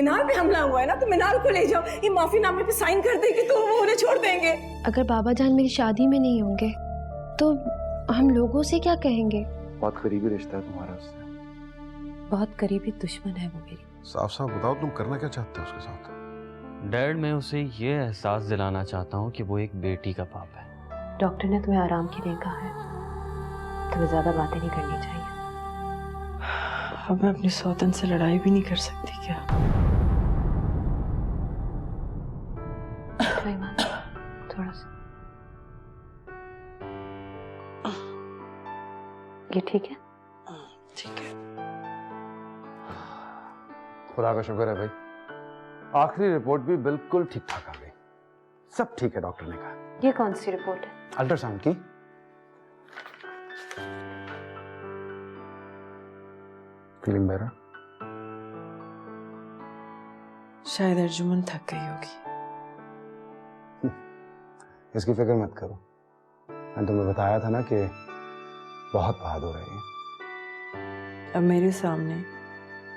मीनाल पे हमला हुआ है ना, तो मीनाल को ले जाओ, ये माफीनामे पे साइन कर देगी तो वो उन्हें छोड़ देंगे। अगर बाबा जान मेरी शादी में नहीं होंगे तो हम लोगों से क्या कहेंगे? बहुत करीबी रिश्ता है तुम्हारा उससे। बहुत करीबी दुश्मन है वो मेरी। साफ साफ बताओ तुम करना क्या चाहते हो उसके साथ? डैड, मैं उसे ये एहसास दिलाना चाहता हूँ कि वो एक बेटी का बाप है। डॉक्टर ने तुम्हें आराम के लिए कहा है, तुम्हें ज्यादा बातें नहीं करनी चाहिए। अब मैं अपने सौतन से लड़ाई भी नहीं कर सकती क्या? थोड़ा सा ये ठीक है? ठीक है। खुदा का शुक्र है भाई, आखिरी रिपोर्ट भी बिल्कुल ठीक ठाक आ गई। सब ठीक है डॉक्टर ने कहा। ये कौन सी रिपोर्ट है? अल्ट्रासाउंड की। Feeling better? शायद अर्जुमन थक गई होगी। इसकी फिक्र मत करो, मैंने तुम्हें बताया था ना कि बहुत बहादुर है ये। अब मेरे सामने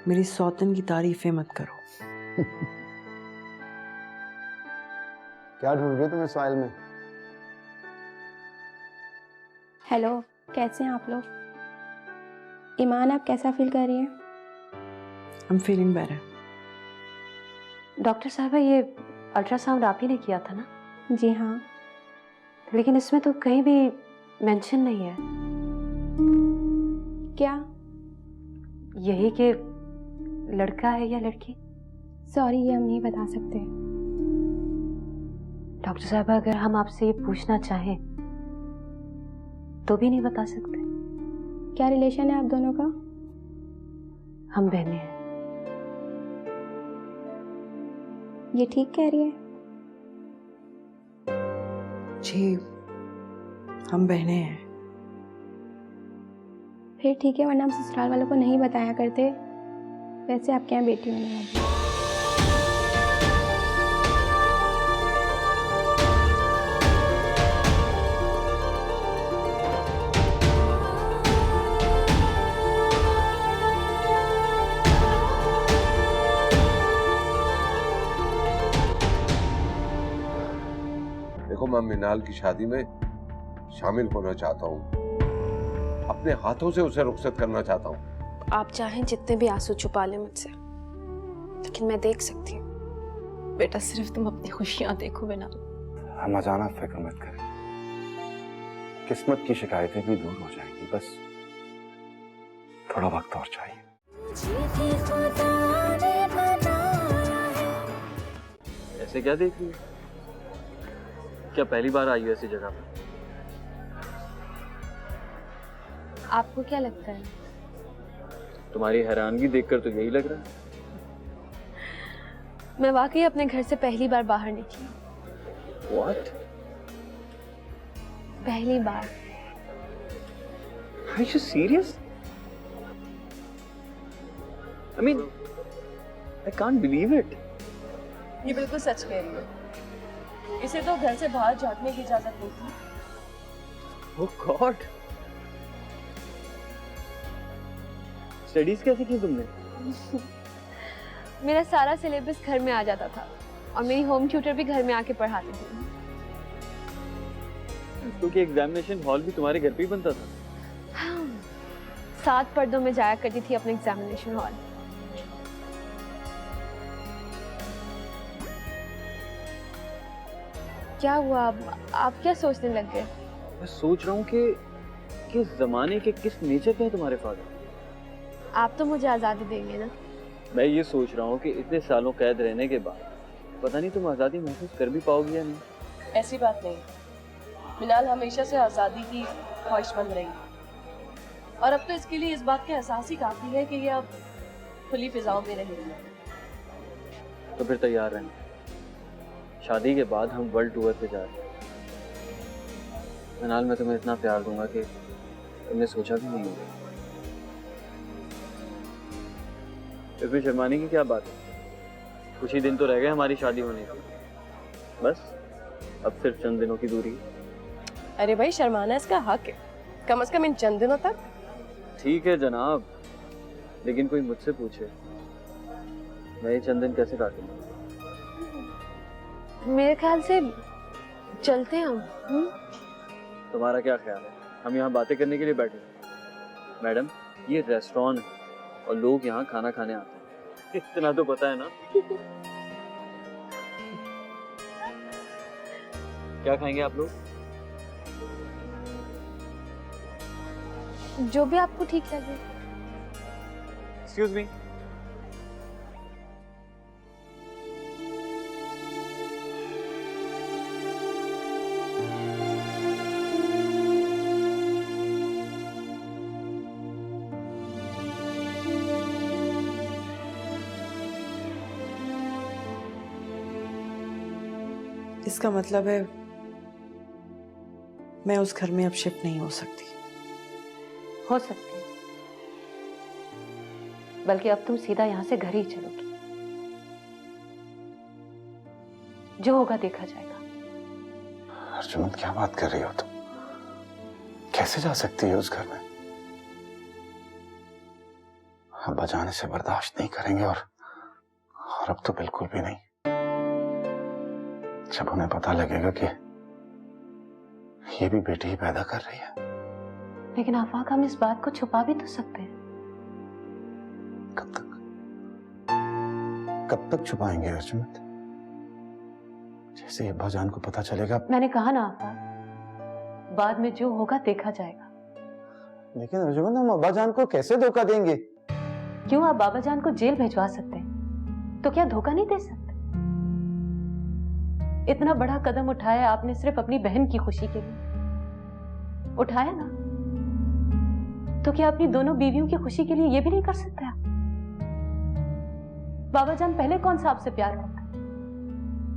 मेरी सौतन की तारीफें मत करो। क्या ढूंढ रही हो तुम इस फाइल में? हेलो, कैसे हैं आप लोग? ईमान, आप कैसा फील कर रही हैं? I'm feeling better. डॉक्टर साहबा, ये अल्ट्रासाउंड आप ही ने किया था ना? जी हाँ। लेकिन इसमें तो कहीं भी मेंशन नहीं है। क्या? यही कि लड़का है या लड़की? सॉरी, ये हम नहीं बता सकते। डॉक्टर साहबा, अगर हम आपसे ये पूछना चाहें तो भी नहीं बता सकते? क्या रिलेशन है आप दोनों का? हम बहनें हैं। ये ठीक कह रही है? जी, हम बहनें हैं। फिर ठीक है, वरना हम ससुराल वालों को नहीं बताया करते। वैसे आपके यहाँ बेटी होने वाली है। देखो, मैं मीनाल की शादी में शामिल होना चाहता हूँ, अपने हाथों से उसे रुखसत करना चाहता हूँ। आप चाहें जितने भी आंसू छुपा लें मुझसे, लेकिन मैं देख सकती हूँ। बेटा, सिर्फ तुम अपनी खुशियां देखो बिना। हम अचानक फिक्र मत करें, किस्मत की शिकायतें भी दूर हो जाएंगी, बस थोड़ा वक्त और चाहिए। ऐसे क्या देख रही हो? क्या पहली बार आई हो ऐसी जगह पर? आपको क्या लगता है? तुम्हारी हैरानगी देखकर तो यही लग रहा है। मैं वाकई अपने घर से पहली बार बाहर निकली। What? पहली बार। Are you serious? I mean, I can't believe it. ये बिल्कुल सच कह रही है। इसे तो घर से बाहर झांकने की इजाजत नहीं थी। Oh God. स्टडीज कैसे की तुमने? मेरा सारा सिलेबस घर में आ जाता था और मेरी होम ट्यूटर भी घर में आके पढ़ाती थी। क्योंकि एग्जामिनेशन हॉल भी तुम्हारे घर पे ही बनता था। हाँ, 7 पर्दों में जाया करती थी अपने एग्जामिनेशन हॉल। क्या हुआ? आप क्या सोचने लग गए? मैं सोच रहा हूँ कि किस जमाने के किस नेचर के हैं तुम्हारे फादर। आप तो मुझे आज़ादी देंगे ना? मैं ये सोच रहा हूँ कि इतने सालों कैद रहने के बाद पता नहीं तुम आज़ादी महसूस कर भी पाओगी या नहीं। ऐसी बात नहीं, मिनाल हमेशा से आज़ादी की ख्वाहिशमंद रही और अब तो इसके लिए इस बात का एहसास ही काफ़ी है कि ये अब खुली फिजाओं में रहेगी। तो फिर तैयार रहें, शादी के बाद हम वर्ल्ड टूर पे जा रहे हैं। मिनाल, मैं तुम्हें इतना प्यार दूंगा कि तुमने सोचा भी नहीं होगा। इसमें शर्माने की क्या बात है? कुछ ही दिन तो रह गए हमारी शादी होने की, बस अब सिर्फ चंद दिनों की दूरी। अरे भाई, शर्माना इसका हक है, कम से कम इन चंद दिनों तक। ठीक है जनाब, लेकिन कोई मुझसे पूछे मैं ये चंद दिन कैसे काटूंगा? मेरे ख्याल से चलते हैं हम। तुम्हारा क्या ख्याल है? हम यहाँ बातें करने के लिए बैठे हैं। मैडम, ये रेस्टोरेंट है और लोग यहाँ खाना खाने आते हैं, इतना तो पता है ना। क्या खाएंगे आप लोग? जो भी आपको ठीक लगे। Excuse me. इसका मतलब है मैं उस घर में अब शिफ्ट नहीं हो सकती। हो सकती है, बल्कि अब तुम सीधा यहाँ से घर ही चलोगी। जो होगा देखा जाएगा। अर्जुमन, क्या बात कर रही हो तुम? कैसे जा सकती है उस घर में? अब बजाने से बर्दाश्त नहीं करेंगे और अब तो बिल्कुल भी नहीं। जब उन्हें पता लगेगा कि ये भी बेटी ही पैदा कर रही है। लेकिन आफाक, हम इस बात को छुपा भी तो सकते हैं। कब तक छुपाएंगे अर्जुमन? जैसे अब्बा जान को पता चलेगा। मैंने कहा ना आफाक, बाद में जो होगा देखा जाएगा। लेकिन अर्जुमन, हम अब्बा जान को कैसे धोखा देंगे? क्यों, आप बाबा जान को जेल भिजवा सकते हैं, तो क्या धोखा नहीं दे सकते? इतना बड़ा कदम उठाया आपने सिर्फ अपनी बहन की खुशी के लिए। उठाया ना, तो क्या अपनी दोनों बीवियों की खुशी के लिए ये भी नहीं कर सकते आप? बाबा जान पहले कौन सा आपसे प्यार करता है?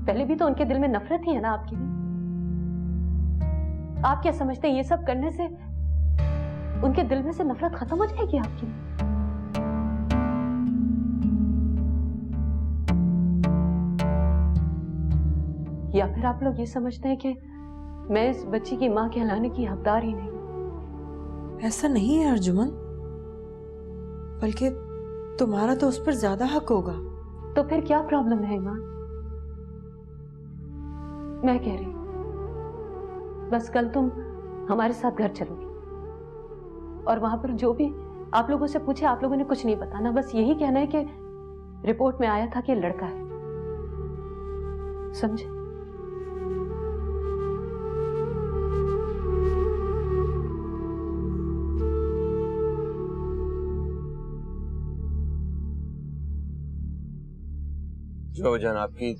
पहले भी तो उनके दिल में नफरत ही है ना आपके लिए। आप क्या समझते हैं ये सब करने से उनके दिल में से नफरत खत्म हो जाएगी आपके लिए? या फिर आप लोग ये समझते हैं कि मैं इस बच्ची की मां कहलाने की हकदार ही नहीं? ऐसा नहीं है अर्जुमन, बल्कि तुम्हारा तो उस पर ज्यादा हक होगा। तो फिर क्या प्रॉब्लम है ईमान? मैं कह रही हूं, बस कल तुम हमारे साथ घर चलोगी और वहां पर जो भी आप लोगों से पूछे, आप लोगों ने कुछ नहीं बताना। बस यही कहना है कि रिपोर्ट में आया था कि लड़का है। समझे? जो जान, आपकी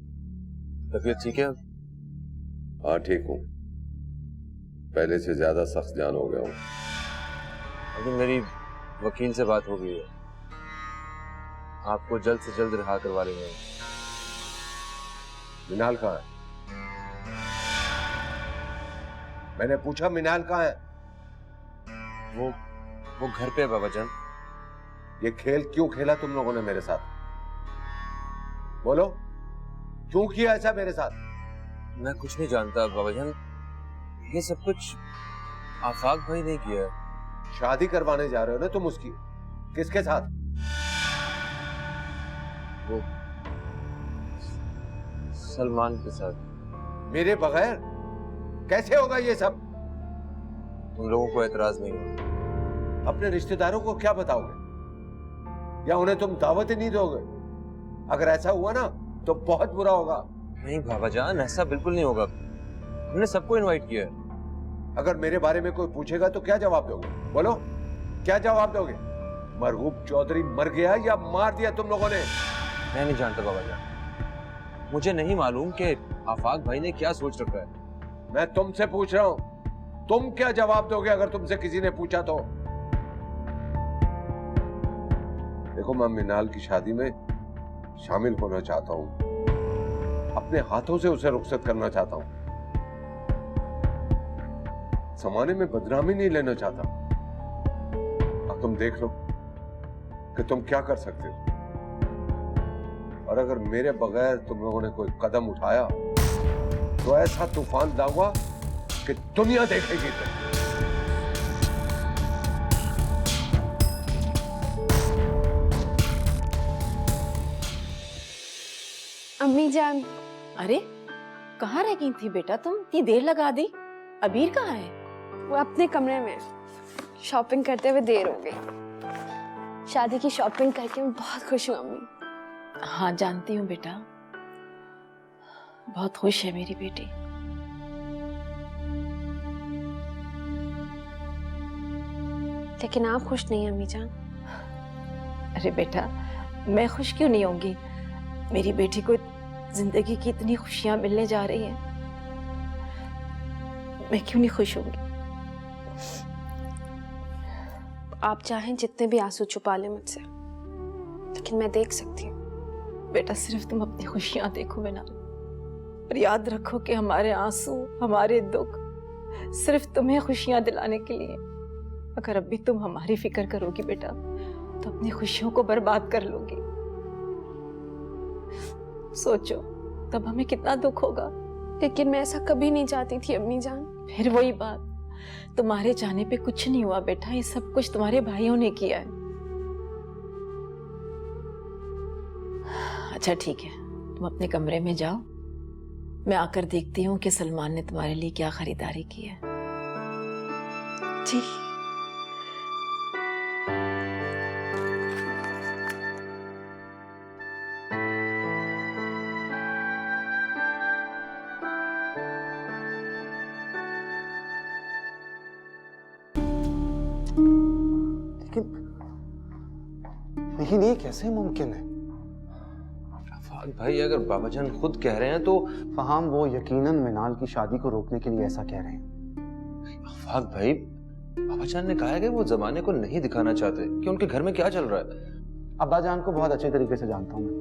तबीयत ठीक है? हाँ, ठीक हूँ। पहले से ज्यादा सख्त जान हो गया हूँ। अभी मेरी वकील से बात हो गई है, आपको जल्द से जल्द रिहा करवा लेंगे। मिनाल कहाँ है? मैंने पूछा मिनाल कहाँ है? वो घर पे है बाबा जान। ये खेल क्यों खेला तुम लोगों ने मेरे साथ? बोलो, क्यों किया ऐसा मेरे साथ? मैं कुछ नहीं जानता बाबा जान, ये सब कुछ आफाक भाई ने किया है। शादी करवाने जा रहे हो ना तुम उसकी? किसके साथ? वो सलमान के साथ। मेरे बगैर कैसे होगा ये सब? तुम लोगों को एतराज नहीं होगा? अपने रिश्तेदारों को क्या बताओगे, या उन्हें तुम दावत ही नहीं दोगे? अगर ऐसा हुआ ना तो बहुत बुरा होगा। नहीं बाबा जान, ऐसा बिल्कुल नहीं होगा। हमने सबको इनवाइट किया है। अगर मेरे बारे में कोई पूछेगा तो क्या जवाब दोगे? बोलो, क्या जवाब दोगे? मरहूब चौधरी मर गया या मार दिया तुम लोगों ने? मैं नहीं जानता बाबा जान, मुझे नहीं मालूम कि आफाक भाई ने क्या सोच रखा है। मैं तुमसे पूछ रहा हूं, तुम क्या जवाब दोगे अगर तुमसे किसी ने पूछा तो? देखो, मैं मिनाल की शादी में शामिल होना चाहता हूं, अपने हाथों से उसे रुखसत करना चाहता हूं, जमाने में बदनामी नहीं लेना चाहता। अब तुम देख लो कि तुम क्या कर सकते हो। और अगर मेरे बगैर तुम लोगों ने कोई कदम उठाया तो ऐसा तूफान लाऊंगा कि दुनिया देखेगी तुम। अम्मी जान, अरे कहाँ रह गई थी बेटा तुम? इतनी देर लगा दी। अबीर कहाँ है? वो अपने कमरे में शॉपिंग करते हुए देर हो गई। शादी की शॉपिंग करके मैं बहुत खुश हूँ अम्मी। हाँ जानती हूँ बेटा, बहुत खुश है मेरी बेटी। लेकिन आप खुश नहीं हैं अम्मी जान। अरे बेटा मैं खुश क्यों नहीं होंगी? मेरी बेटी को जिंदगी की इतनी खुशियां मिलने जा रही हैं, मैं क्यों नहीं खुश होंगी? आप चाहें जितने भी आंसू छुपा लें मुझसे, लेकिन मैं देख सकती हूँ। बेटा सिर्फ तुम अपनी खुशियां देखो बिना, पर याद रखो कि हमारे आंसू, हमारे दुख सिर्फ तुम्हें खुशियां दिलाने के लिए। अगर अब भी तुम हमारी फिक्र करोगी बेटा, तो अपनी खुशियों को बर्बाद कर लोगी। सोचो तब हमें कितना दुख होगा। लेकिन मैं ऐसा कभी नहीं चाहती थी अम्मी जान। फिर वही बात, तुम्हारे जाने पे कुछ नहीं हुआ बेटा, ये सब कुछ तुम्हारे भाइयों ने किया है। अच्छा ठीक है, तुम अपने कमरे में जाओ, मैं आकर देखती हूँ कि सलमान ने तुम्हारे लिए क्या खरीदारी की है। जी। लेकिन ये कैसे मुमकिन है? आफाक भाई अगर बाबाजान खुद कह रहे हैं तो फहाम वो यकीनन मिनाल की शादी को रोकने के लिए ऐसा कह रहे हैं। आफाक भाई बाबाजान ने कहा है कि वो जमाने को नहीं दिखाना चाहते कि उनके घर में क्या चल रहा है। अब्बा जान को बहुत अच्छे तरीके से जानता हूं मैं।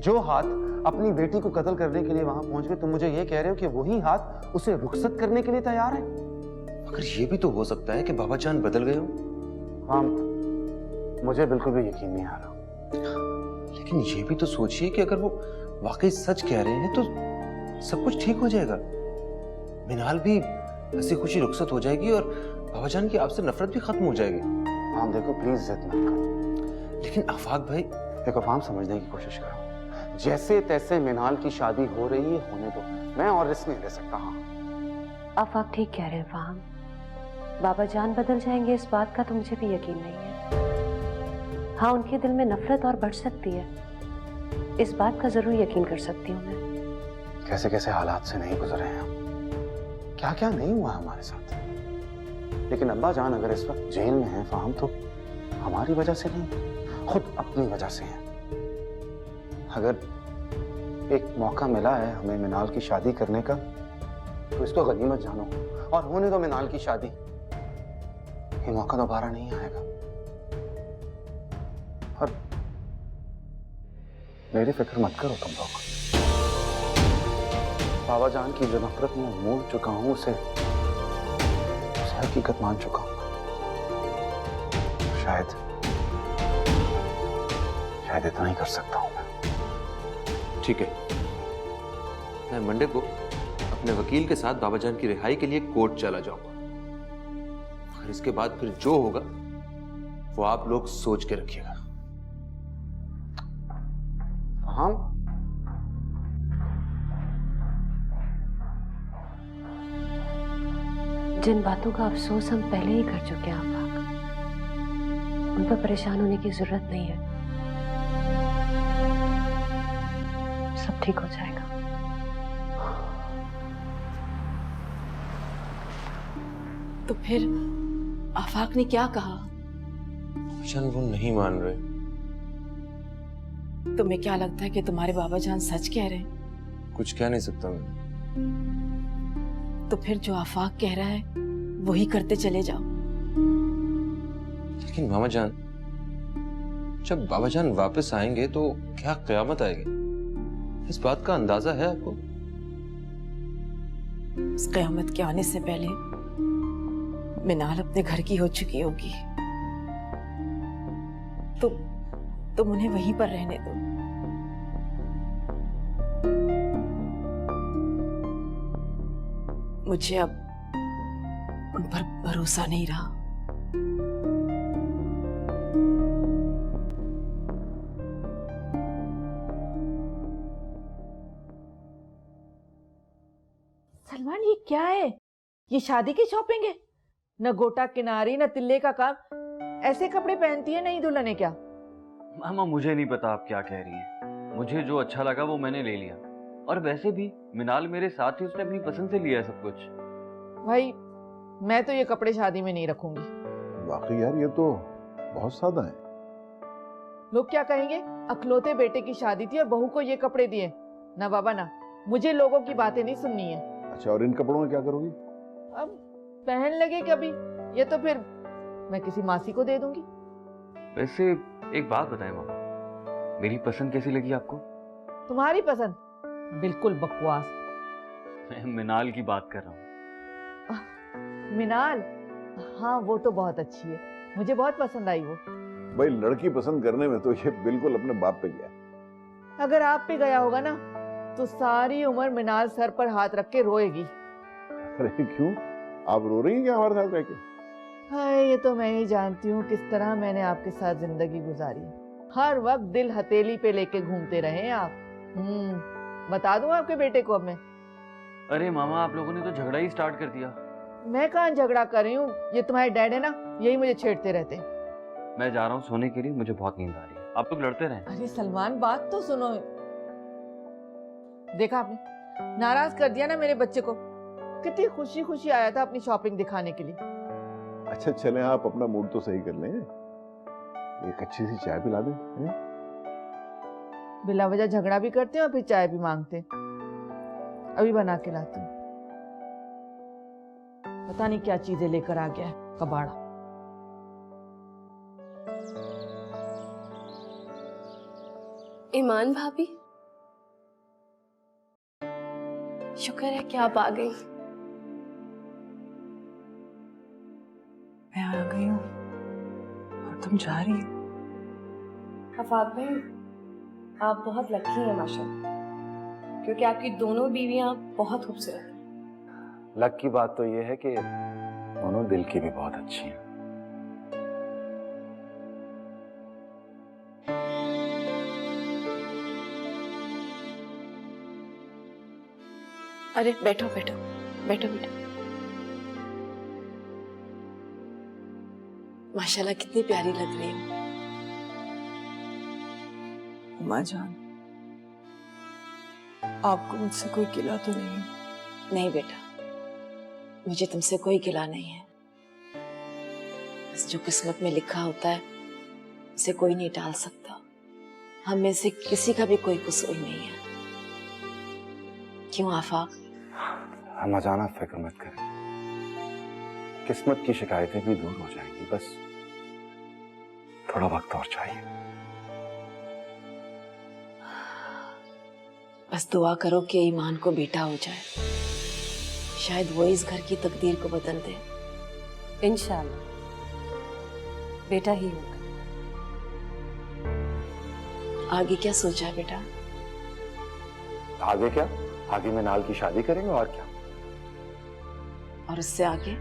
जो हाथ अपनी बेटी को कत्ल करने के लिए वहां पहुंच गए, तुम मुझे ये कह रहे हो कि वही हाथ उसे रुखसत करने के लिए तैयार है? मगर ये भी तो हो सकता है कि बाबाजान बदल गए हो। हाँ, मुझे बिल्कुल भी यकीन नहीं आ रहा। लेकिन ये भी तो सोचिए कि अगर वो वाकई सच कह रहे हैं तो सब कुछ ठीक हो जाएगा। मिनाल भी हंसी खुशी रुखसत हो जाएगी और बाबाजान की आपसे नफरत भी खत्म हो जाएगी। हाँ देखो प्लीज जिद मत करो। लेकिन आफाक भाई देखो फाम, समझने की कोशिश करो। जैसे तैसे मिनाल की शादी हो रही है, होने दो, मैं और रिस्क नहीं ले सकता। हाँ आफाक ठीक कह रहे हैं फाहम, बाबाजान बदल जाएंगे इस बात का तो मुझे भी यकीन नहीं है। हाँ उनके दिल में नफरत और बढ़ सकती है, इस बात का जरूर यकीन कर सकती हूँ मैं। कैसे कैसे हालात से नहीं गुजरे हैं हम, क्या क्या नहीं हुआ हमारे साथ। लेकिन अब्बा जान अगर इस वक्त जेल में हैं फाहम, तो हमारी वजह से नहीं, खुद अपनी वजह से हैं। अगर एक मौका मिला है हमें मिनाल की शादी करने का, तो इसको गनीमत जानो और होने दो मिनाल की शादी। ये मौका दोबारा नहीं आएगा। और मेरी फिक्र मत करो तुम लोग। बाबा जान की जो नफरत में मोड़ चुका हूं, उसे हकीकत मान चुका हूं। शायद इतना ही कर सकता हूं मैं। ठीक है, मैं मंडे को अपने वकील के साथ बाबाजान की रिहाई के लिए कोर्ट चला जाऊंगा। और इसके बाद फिर जो होगा वो आप लोग सोच के रखिएगा। हम जिन बातों का अफसोस हम पहले ही कर चुके हैं आफाक, उन पर परेशान होने की जरूरत नहीं है। सब ठीक हो जाएगा। तो फिर आफाक ने क्या कहा? बाबाजान वो नहीं मान रहे। तुम्हें क्या लगता है कि तुम्हारे बाबाजान सच कह रहे हैं? कुछ कह नहीं सकता मैं। तो फिर जो आफाक कह रहा है वही करते चले जाओ। लेकिन मामा जान, जब बाबाजान वापस आएंगे तो क्या कयामत आएगी? इस बात का अंदाजा है आपको? इस कयामत के आने से पहले मिनाल अपने घर की हो चुकी होगी। तुम उन्हें वहीं पर रहने दो। मुझे अब उन पर भरोसा नहीं रहा। क्या है? ये शादी की शॉपिंग है? न गोटा किनारी न तिल्ले का काम, ऐसे कपड़े पहनती है नई दुल्हन है क्या? मामा मुझे नहीं पता आप क्या कह रही हैं। मुझे जो अच्छा लगा वो मैंने ले लिया, और वैसे भी मिनाल मेरे साथ ही, उसने अपनी पसंद से लिया है सब कुछ। भाई मैं तो ये कपड़े शादी में नहीं रखूंगी। वाकई यार ये तो बहुत सादा है। लोग क्या कहेंगे, अखलौते बेटे की शादी थी और बहू को ये कपड़े दिए। ना बाबा ना, मुझे लोगों की बातें नहीं सुननी है। अच्छा, और इन कपड़ों में क्या करोगी? अब पहन लगे कभी, ये तो फिर मैं किसी मासी को दे दूंगी। वैसे एक बात बताएं मामा, मेरी पसंद कैसी लगी आपको? तुम्हारी पसंद बिल्कुल बकवास। मैं मिनाल की बात कर रहा हूँ। मिनाल, हाँ वो तो बहुत अच्छी है, मुझे बहुत पसंद आई वो। भाई लड़की पसंद करने में तो ये बिल्कुल अपने बाप पे गया। अगर आप पे गया होगा ना तो सारी उम्र मिनाल सर पर हाथ रख के रोएगी। अरे क्यों, आप रो रही हैं क्या हमारे साथ रह के? हाय, ये तो मैं ही जानती हूँ किस तरह मैंने आपके साथ जिंदगी गुजारी। हर वक्त दिल हथेली पे लेके घूमते रहे आप। बता दूं आपके बेटे को अब मैं? अरे मामा, आप लोगों ने तो झगड़ा ही स्टार्ट कर दिया। मैं कहाँ झगड़ा कर रही हूँ, ये तुम्हारे डैड है ना, यही मुझे छेड़ते रहते। मैं जा रहा हूँ सोने के लिए, मुझे बहुत नींद आ रही है। आप लोग लड़ते रहें। अरे सलमान, बात तो सुनो। देखा आपने, नाराज कर दिया ना मेरे बच्चे को। कितनी खुशी खुशी आया था अपनी शॉपिंग दिखाने के लिए। अच्छा चलें, आप अपना मूड तो सही कर लें, एक अच्छी सी चाय पिला दें। बिला वजह झगड़ा भी करते हैं और फिर चाय भी मांगते हैं। अभी बना के लाती हूँ। पता नहीं क्या चीजें लेकर आ गया है कबाड़ा। ईमान भाभी, शुक्र है कि आप आ गई। मैं आ गई हूँ और तुम जा रही हो। आफाक भाई, आप बहुत लकी हैं माशाल्लाह, क्योंकि आपकी दोनों बीवियां बहुत खूबसूरत हैं। लक की बात तो ये है कि दोनों दिल की भी बहुत अच्छी हैं। अरे बैठो बैठो बैठो बैठो। माशाल्लाह कितनी प्यारी लग रही हो। उमा जान, आपको मुझसे कोई गिला तो नहीं है? नहीं बेटा, मुझे तुमसे कोई गिला नहीं है। बस जो किस्मत में लिखा होता है उसे कोई नहीं टाल सकता। हम में से किसी का भी कोई कसूर नहीं है। क्यों आफाक? हम अचानक फिक्र मत करें, किस्मत की शिकायतें भी दूर हो जाएंगी, बस थोड़ा वक्त और चाहिए। बस दुआ करो कि ईमान को बेटा हो जाए, शायद वो इस घर की तकदीर को बदल दे। इंशाल्लाह बेटा ही होगा। आगे क्या सोचा है बेटा? आगे क्या, आगे मिनाल की शादी करेंगे और क्या। और उससे आगे?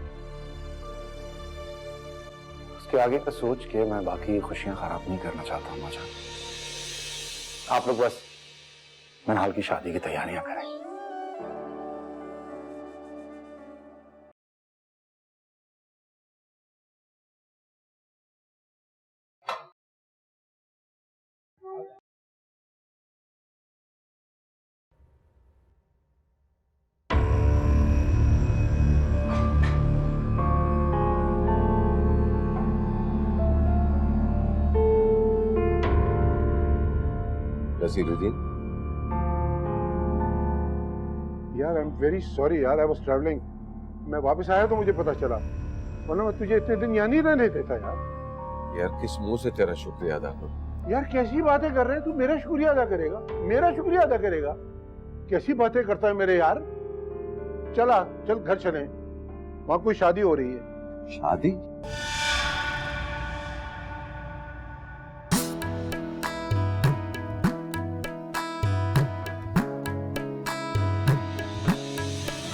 उसके आगे का सोच के मैं बाकी खुशियां खराब नहीं करना चाहता हूं माँ जान। आप लोग बस मिनाल की शादी की तैयारियां करें। नसीरुद्दीन, यार आई एम वेरी सॉरी यार, आई वाज ट्रैवलिंग। मैं वापस आया तो मुझे पता चला, वरना मैं तुझे इतने दिन यहाँ नहीं रहने देता यार। यार किस मुंह से तेरा शुक्रिया अदा करूं? यार कैसी बातें कर रहे हैं, तू मेरा शुक्रिया अदा करेगा? मेरा शुक्रिया अदा करेगा? कैसी बातें करता है मेरे यार। चला चल घर चलें, वहां कोई शादी हो रही है। शादी?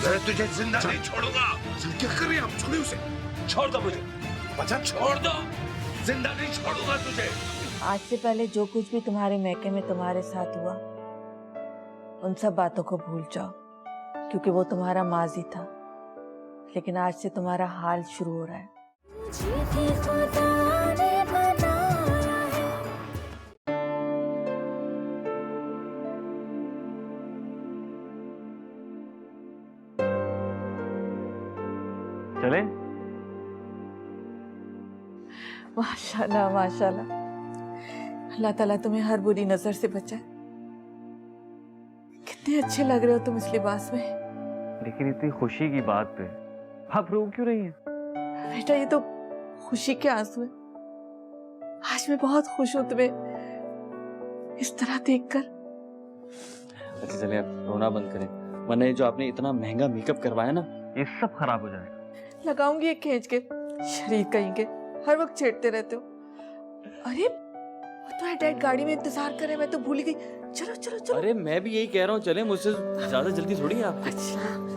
मैं तुझे जिंदा नहीं छोड़ूंगा। क्या कर रही है आप? छोड़िए उसे, छोड़ दो मुझे। बच्चा छोड़ दो, जिंदा नहीं छोड़ूंगा तुझे। आज से पहले जो कुछ भी तुम्हारे मैके में तुम्हारे साथ हुआ, उन सब बातों को भूल जाओ, क्योंकि वो तुम्हारा माजी था। लेकिन आज से तुम्हारा हाल शुरू हो रहा है। चले? माशाल्लाह माशाल्लाह, अल्लाह ताला तुम्हें हर बुरी नजर से बचाए। कितने अच्छे लग रहे हो तुम इस लिबास में। लेकिन इतनी खुशी की बात पे आप रो क्यों रही हैं? बेटा ये तो खुशी के आंसू है। आज मैं बहुत खुश हूँ तुम्हें इस तरह देखकर। अच्छा चलिए आप रोना बंद करें, वरना ये जो आपने इतना महंगा मेकअप करवाया ना, ये सब खराब हो जाएगा। लगाऊंगी एक खींच के, शरीर कहेंगे, हर वक्त छेड़ते रहते हो। अरे तुम्हारा डैड गाड़ी में इंतजार कर रहे हैं, मैं तो भूल गई। चलो चलो चलो। अरे मैं भी यही कह रहा हूँ, चले, मुझसे ज्यादा जल्दी थोड़ी है आपको। अच्छा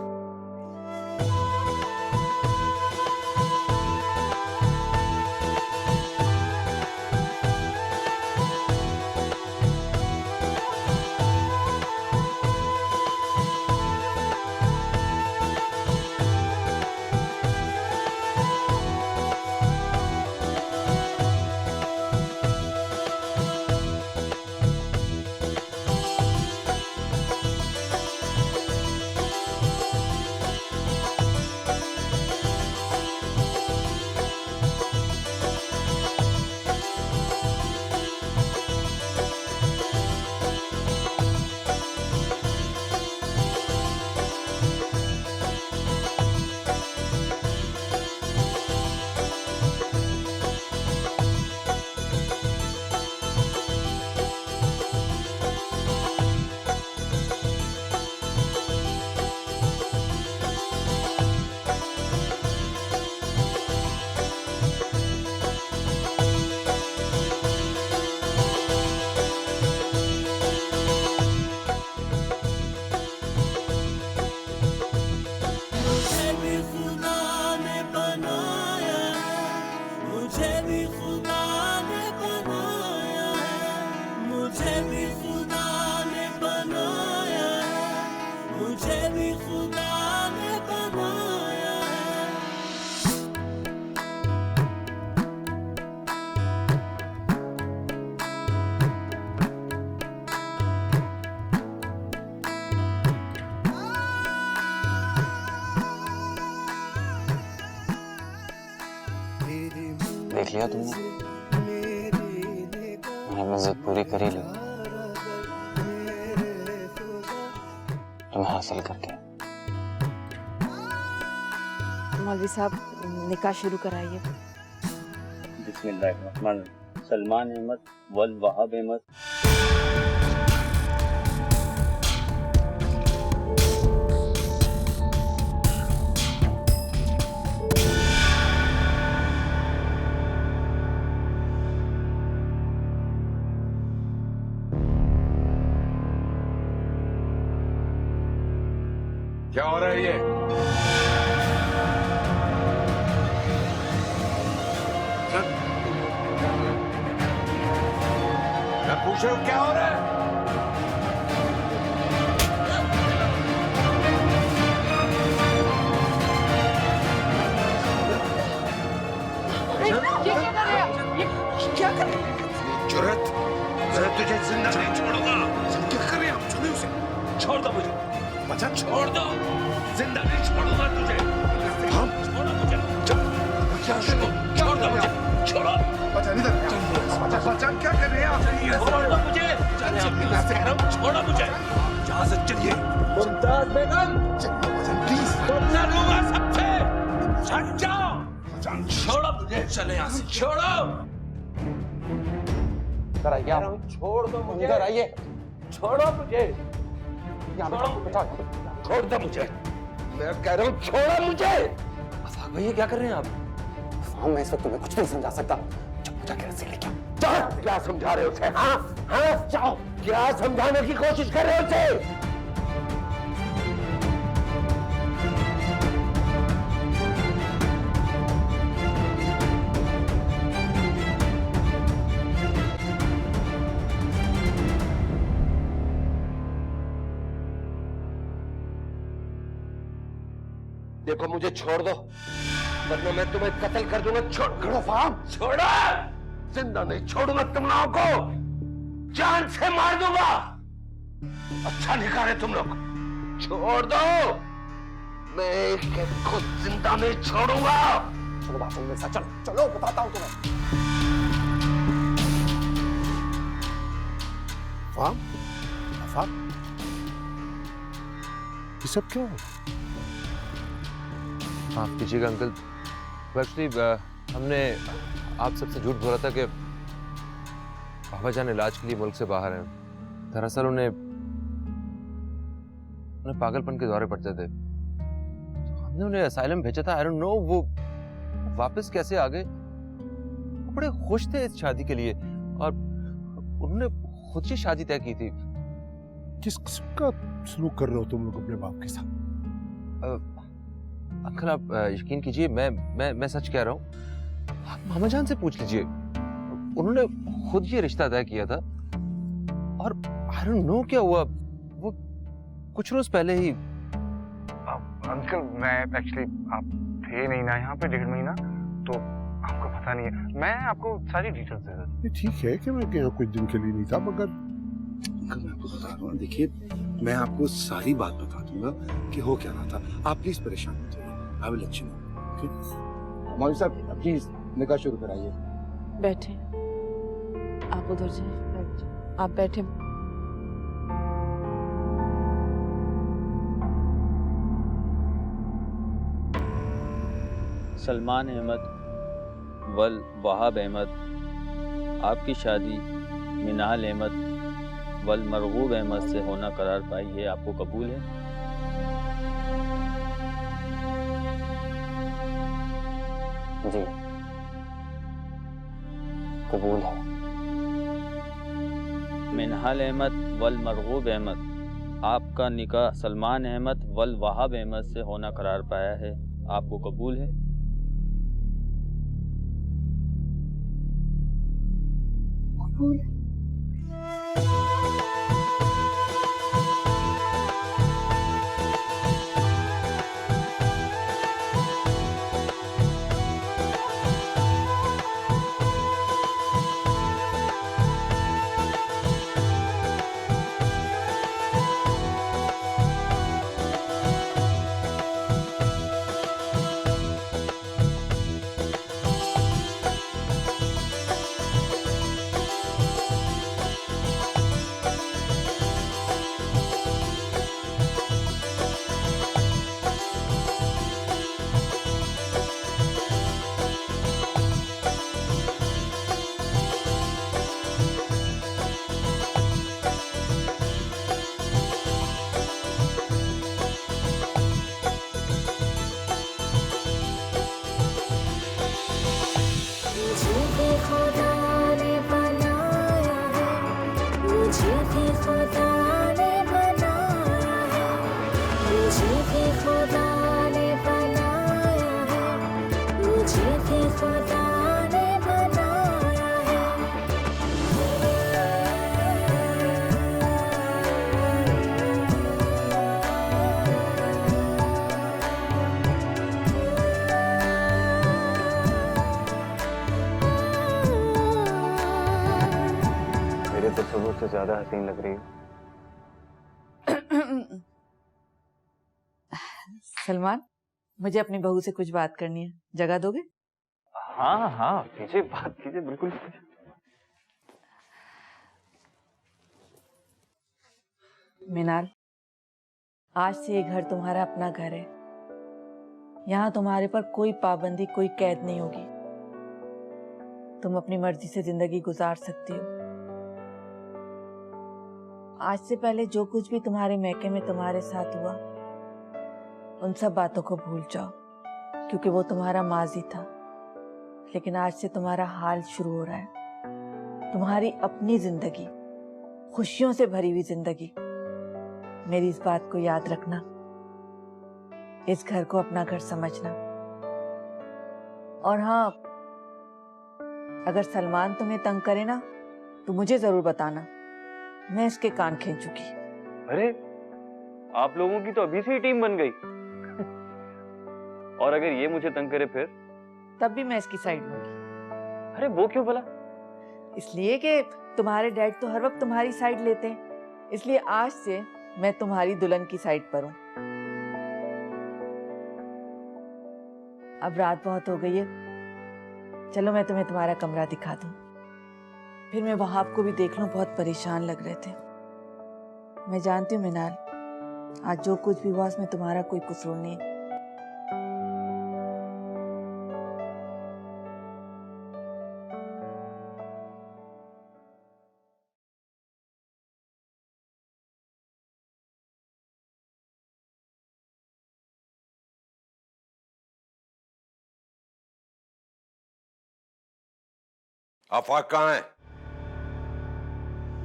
देख लिया तुमने, मैंने जिद पूरी कर ही ली तुम्हें हासिल करके। मौलवी साहब निकाह शुरू कराइए। बिस्मिल्लाहिर्रहमानिर्रहीम। सलमान अहमद वल वहाब अहमद। क्या हो रहा है ये? मैं पूछ रहा हूं क्या हो रहा है? क्या कर रहे हैं? जुर्रत, मैं तुझे जिंदा नहीं छोड़ूंगा। क्या कर रहे हैं आप? छोड़ो उसे, छोड़ दो मुझे। बच्चा छोड़ दो, जिंदा नहीं छोड़ूंगा तुझे। हम छोड़ो मुझे, छोड़ दो मुझे, छोड़ो। बच्चा इधर, बच्चा क्या कर रहे हैं आप? छोड़ दो मुझे, छोड़ो मुझे। यहाँ से चलिए। मुमताज बेगम, प्लीज बदला लूंगा सबसे। हट जाओ, छोड़ो मुझे, चले यहाँ से, छोड़ो। इधर आइए आप, छोड़ दो मुझे, इधर आइए, छोड़ो मुझे, छोड़ दो मुझे। मैं कह रहा हूँ छोड़ो मुझे। अफाक भैया क्या कर रहे हैं आप? अफाक मैं इस वक्त तुम्हें कुछ नहीं समझा सकता। जाके रस्सी लेके आओ। जाओ, क्या समझा रहे हो उसे? हाँ हाँ, जाओ, क्या समझाने की कोशिश कर रहे हो उसे? देखो मुझे छोड़ दो, वरना मैं तुम्हें कत्ल कर दूंगा। छोड़ो फाहम, छोड़ो। जिंदा नहीं छोड़ूंगा तुम लोगों को, जान से मार दूंगा। अच्छा नहीं कर रहे तुम लोग, छोड़ दो। मैं एक को जिंदा नहीं छोड़ूंगा। चलो बात मेरे साथ, चलो चलो बताता हूँ तुम्हें। फाहम, फाहम, ये सब क्यों? माफ कीजिएगा अंकल, एक्चुअली हमने आप सबसे झूठ बोला था कि बाबा जान इलाज के लिए मुल्क से बाहर हैं। दरअसल उन्हें पागलपन के दौरे पड़ते थे, तो हमने उन्हें असाइलम भेजा था। आई डोंट नो वो वापस कैसे आ गए। वो बड़े खुश थे इस शादी के लिए और उन्होंने खुद से शादी तय की थी। किस किस्म का सलूक कर रहे हो तुम लोग अपने बाप के साथ? अंकल आप यकीन कीजिए, मैं सच कह रहा हूँ। आप मामा जान से पूछ लीजिए, उन्होंने खुद ये रिश्ता तय किया था। और आई डोंट नो क्या हुआ, वो कुछ रोज पहले ही। अंकल मैं एक्चुअली, आप थे नहीं ना यहाँ पे 1.5 महीना, तो आपको पता नहीं है। मैं आपको सारी डिटेल्स दे देता। ये ठीक है कि मैं यहाँ कुछ दिन के लिए नहीं था, मगर अंकल मैं आपको बता रहा हूँ, देखिए मैं आपको सारी बात बता दूंगा कि हो क्या रहा था। आप प्लीज परेशान मत होइए, I will let you know. Okay मौलवी साहब प्लीज निकाह शुरू कराइए। बैठे, आप उधर जाए, आप बैठे। सलमान अहमद वल वहाब अहमद, आपकी शादी मिनाल अहमद वल मरगूब अहमद से होना करार पाई है, आपको कबूल है? जी कबूल है। मिनाल अहमद वल मरगूब अहमद, आपका निकाह सलमान अहमद वल वहाब अहमद से होना करार पाया है, आपको कबूल है? तस्वीर से ज्यादा हसीन लग रही है। सलमान, मुझे अपनी बहू से कुछ बात करनी है, जगह दोगे? हाँ हाँ कीजिए, बात कीजिए, बिल्कुल। मिनाल, आज से ये घर तुम्हारा अपना घर है। यहाँ तुम्हारे पर कोई पाबंदी, कोई कैद नहीं होगी। तुम अपनी मर्जी से जिंदगी गुजार सकती हो। आज से पहले जो कुछ भी तुम्हारे मैके में तुम्हारे साथ हुआ, उन सब बातों को भूल जाओ, क्योंकि वो तुम्हारा माजी था। लेकिन आज से तुम्हारा हाल शुरू हो रहा है, तुम्हारी अपनी जिंदगी, खुशियों से भरी हुई जिंदगी। मेरी इस बात को याद रखना, इस घर को अपना घर समझना। और हाँ, अगर सलमान तुम्हें तंग करे ना, तो मुझे जरूर बताना, मैं इसके कान खींचूंगी। अरे आप लोगों की तो अभी से ही टीम बन गई। और अगर ये मुझे तंग करे फिर? तब भी मैं इसकी साइड लूंगी। अरे वो क्यों भला? इसलिए कि तुम्हारे डैड तो हर वक्त तुम्हारी साइड लेते हैं, इसलिए आज से मैं तुम्हारी दुल्हन की साइड पर हूँ। अब रात बहुत हो गई है, चलो मैं तुम्हें तुम्हारा कमरा दिखा दूं। फिर मैं वहाब को भी देख लूं, बहुत परेशान लग रहे थे। मैं जानती हूँ मिनाल, आज जो कुछ भी हुआ उसमें तुम्हारा कोई कसूर नहीं है। आफाक कहाँ है?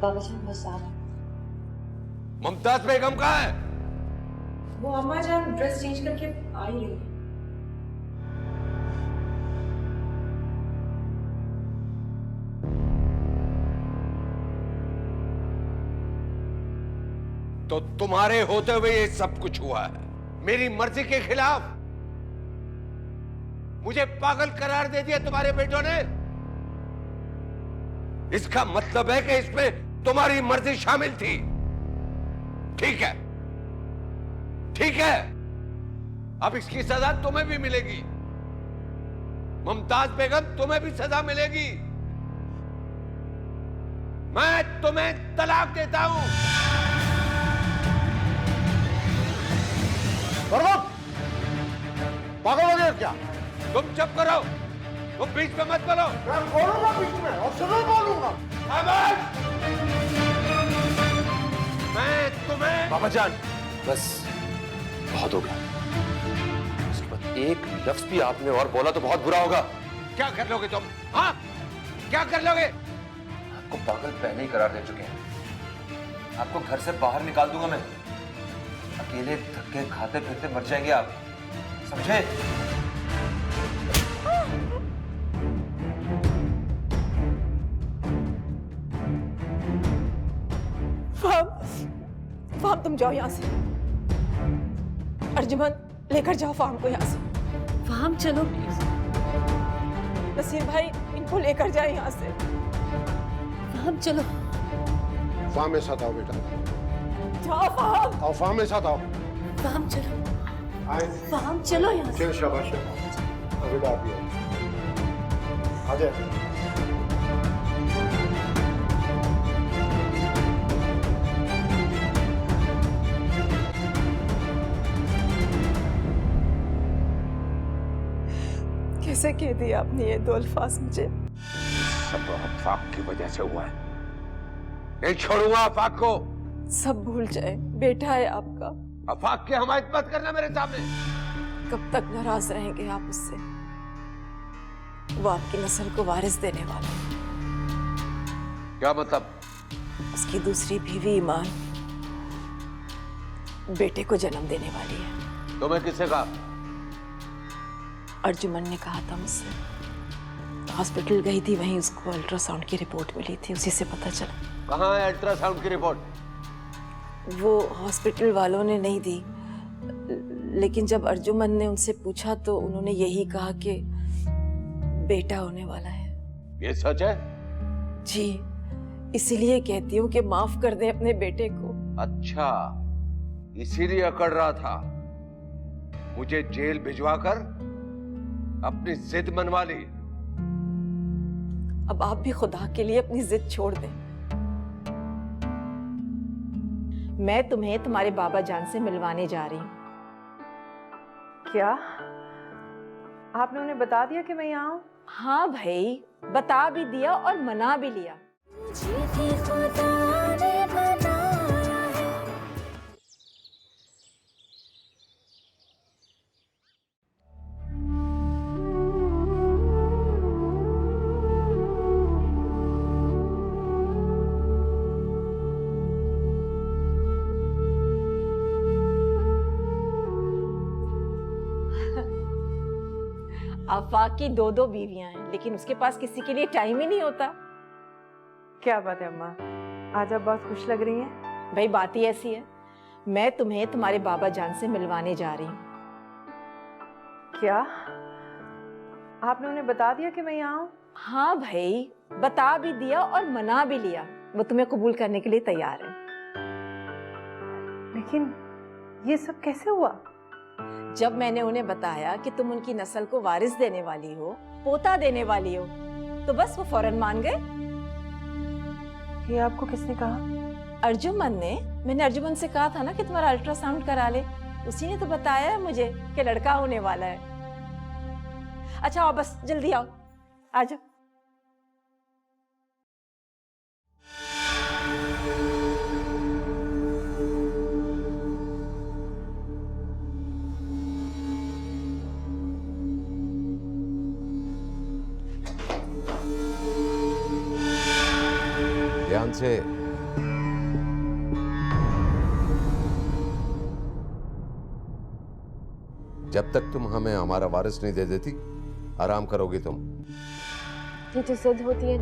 बाबा जान बस आ रहा। मुमताज बेगम कहाँ है? वो अम्मा जान ड्रेस चेंज करके आ ही रही है। तो तुम्हारे होते हुए ये सब कुछ हुआ है, मेरी मर्जी के खिलाफ। मुझे पागल करार दे दिया तुम्हारे बेटों ने। इसका मतलब है कि इसमें तुम्हारी मर्जी शामिल थी। ठीक है, ठीक है, अब इसकी सजा तुम्हें भी मिलेगी। मुमताज बेगम, तुम्हें भी सजा मिलेगी। मैं तुम्हें तलाक देता हूं। पागल हो गए क्या? तुम चुप करो, तुम बीच में मत बोलो। मैं बोलूंगा बीच में और जरूर बोलूंगा। मैं तुम्हें। बाबा जान बस बहुत हो गया। इसके बाद एक लफ्ज भी आपने और बोला तो बहुत बुरा होगा। क्या कर लोगे तुम? हाँ, क्या कर लोगे? आपको पागल पहले ही करार दे चुके हैं। आपको घर से बाहर निकाल दूंगा मैं। अकेले धक्के खाते फिरते मर जाएंगे आप, समझे? फाहम तुम जाओ यहाँ से। अर्जुमन लेकर जाओ फाहम को यहाँ से। फाहम चलो प्लीज। नसीर भाई इनको लेकर जाए यहाँ से। फाहम चलो। फाहम मेरे साथ आओ बेटा। जाओ फाहम। आओ फाहम मेरे साथ आओ। फाहम चलो। आए। फाहम चलो यहाँ से। चल शाबाश शाबाश। बेटा आप भी आओ। आ जाए। कैसे कह दिया आपने ये दो अल्फाज मुझे? सब आफाक की वजह से हुआ है। नहीं छोड़ूंगा आफाक को। सब भूल जाए, बेटा है आपका। आफाक की हमायत मत करना मेरे सामने। कब तक नाराज रहेंगे आप उससे? वो आपकी नस्ल को वारिस देने वाला है। क्या मतलब? उसकी दूसरी बीवी ईमान बेटे को जन्म देने वाली है। तुम्हें किसने कहा? अर्जुमन ने कहा था मुझसे। हॉस्पिटल गई थी, वहीं उसको अल्ट्रासाउंड की रिपोर्ट मिली थी, उसी से पता चला। कहाँ है अल्ट्रासाउंड की रिपोर्ट? वो हॉस्पिटल वालों ने नहीं दी, लेकिन जब अर्जुमन ने उनसे पूछा तो उन्होंने यही कहा कि बेटा होने वाला है। ये सच है? जी, इसीलिए कहती हूँ कि माफ कर दें अपने बेटे को। अच्छा, इसीलिए अकड़ रहा था। मुझे जेल भिजवाकर अपनी जिद मनवा ली। अब आप भी खुदा के लिए अपनी जिद छोड़ दें। मैं तुम्हें तुम्हारे बाबा जान से मिलवाने जा रही हूँ। क्या आपने उन्हें बता दिया कि मैं यहाँ हूँ? हाँ भाई, बता भी दिया और मना भी लिया। आफाक की दो दो बीवियां हैं, लेकिन उसके पास किसी के लिए टाइम ही नहीं होता। क्या बात है अम्मा, आज आप बहुत खुश लग रही हैं। भाई बात ही ऐसी है। मैं तुम्हें तुम्हारे बाबा जान से मिलवाने जा रही हूँ। क्या आपने उन्हें बता दिया कि मैं यहाँ हूँ? हाँ भाई, बता भी दिया और मना भी लिया। वो तुम्हें कबूल करने के लिए तैयार है। लेकिन ये सब कैसे हुआ? जब मैंने उन्हें बताया कि तुम उनकी नस्ल को वारिस देने वाली हो, पोता देने वाली हो, तो बस वो फौरन मान गए। ये आपको किसने कहा? अर्जुमन ने। मैंने अर्जुमन से कहा था ना कि तुम्हारा अल्ट्रासाउंड करा ले, उसी ने तो बताया है मुझे कि लड़का होने वाला है। अच्छा आओ, बस जल्दी आओ, आ जाओ। ध्यान से। जब तक तुम हमें हमारा वारिस नहीं दे देती, आराम करोगी तुम। ये जो जिद होती है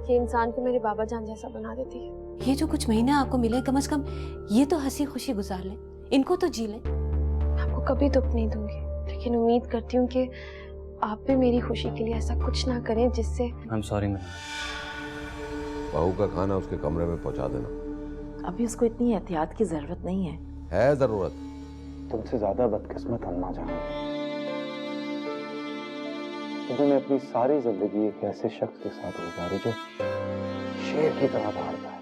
ये इंसान को मेरे बाबा जान जैसा बना देती है। ये जो कुछ महीने आपको मिले, कम से कम ये तो हंसी खुशी गुजार ले, इनको तो जी ले। आपको कभी दुख नहीं दूंगी, लेकिन उम्मीद करती हूँ कि आप भी मेरी खुशी के लिए ऐसा कुछ ना करें जिससे। I am sorry ma'am. बहू का खाना उसके कमरे में पहुंचा देना। अभी उसको इतनी एहतियात की जरूरत नहीं है। है जरूरत। तुमसे ज्यादा बदकिस्मत अम्मा जान। तुमने अपनी सारी जिंदगी एक ऐसे शख्स के साथ गुजारी जो शेर की तरह भागता है।